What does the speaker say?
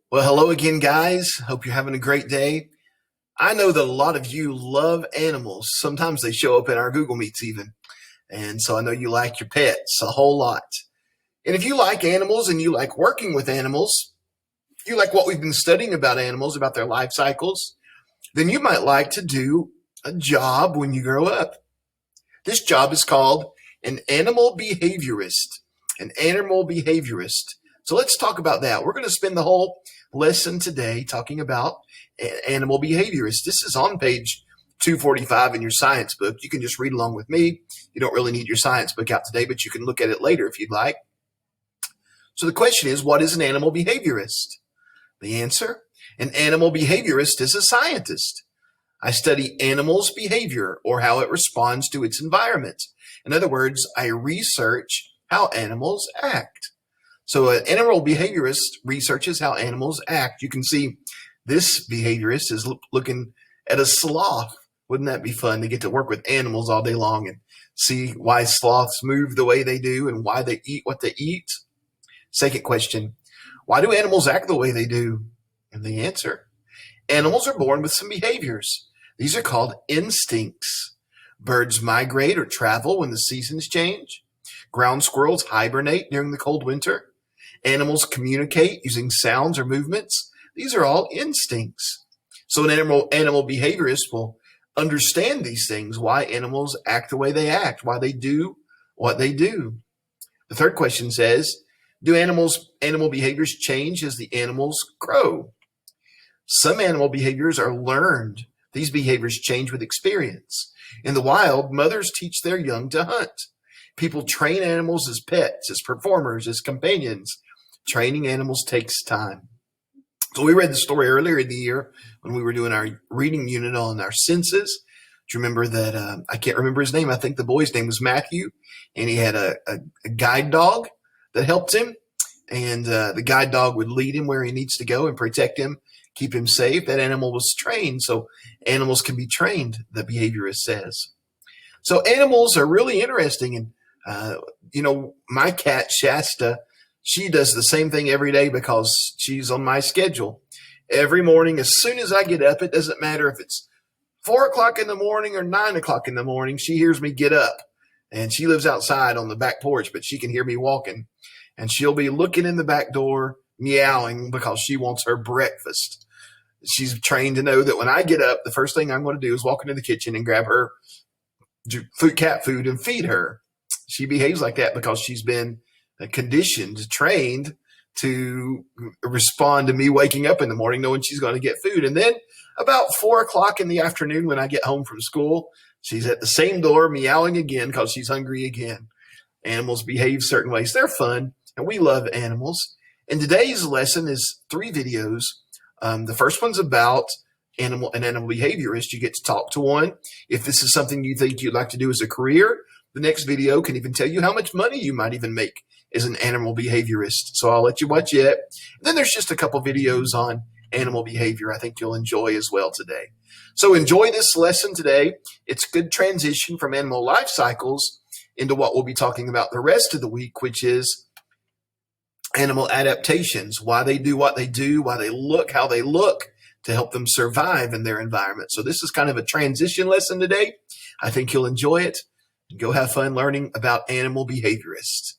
Well, hello again, guys. Hope you're having a great day. I know that a lot of you love animals. Sometimes they show up in our Google Meets even. And so I know you like your pets a whole lot. And if you like animals and you like working with animals, you like what we've been studying about animals, about their life cycles, then you might like to do a job when you grow up. This job is called an animal behaviorist. An animal behaviorist. So let's talk about that. We're going to spend the whole lesson today talking about animal behaviorists. This is on page 245 in your science book. You can just read along with me. You don't really need your science book out today, but you can look at it later if you'd like. So the question is, what is an animal behaviorist? The answer, an animal behaviorist is a scientist. I study animals' behavior or how it responds to its environment. In other words, I research how animals act. So an animal behaviorist researches how animals act. You can see this behaviorist is looking at a sloth. Wouldn't that be fun to get to work with animals all day long and see why sloths move the way they do and why they eat what they eat? Second question, why do animals act the way they do? And the answer, animals are born with some behaviors. These are called instincts. Birds migrate or travel when the seasons change. Ground squirrels hibernate during the cold winter. Animals communicate using sounds or movements. These are all instincts. So an animal behaviorist will understand these things, why animals act the way they act, why they do what they do. The third question says, do animal behaviors change as the animals grow? Some animal behaviors are learned. These behaviors change with experience. In the wild, mothers teach their young to hunt. People train animals as pets, as performers, as companions. Training animals takes time. So we read the story earlier in the year when we were doing our reading unit on our senses. Do you remember that? I can't remember his name. I think the boy's name was Matthew, and he had a guide dog that helped him. And the guide dog would lead him where he needs to go and protect him, keep him safe. That animal was trained. So animals can be trained, the behaviorist says. So animals are really interesting. And, my cat, Shasta, she does the same thing every day because she's on my schedule. Every morning, as soon as I get up, it doesn't matter if it's 4 o'clock in the morning or 9 o'clock in the morning, she hears me get up. And she lives outside on the back porch, but she can hear me walking. And she'll be looking in the back door, meowing because she wants her breakfast. She's trained to know that when I get up, the first thing I'm going to do is walk into the kitchen and grab her cat food and feed her. She behaves like that because she's been conditioned, trained to respond to me waking up in the morning, knowing she's going to get food. And then about 4 o'clock in the afternoon, when I get home from school, she's at the same door meowing again because she's hungry again. Animals behave certain ways. They're fun, and we love animals. And today's lesson is 3 videos. The first one's about an animal behaviorist. You get to talk to one. If this is something you think you'd like to do as a career, the next video can even tell you how much money you might even make as an animal behaviorist. So I'll let you watch it. And then there's just a couple videos on animal behavior I think you'll enjoy as well today. So enjoy this lesson today. It's a good transition from animal life cycles into what we'll be talking about the rest of the week, which is animal adaptations, why they do what they do, why they look how they look to help them survive in their environment. So this is kind of a transition lesson today. I think you'll enjoy it. Go have fun learning about animal behaviorists.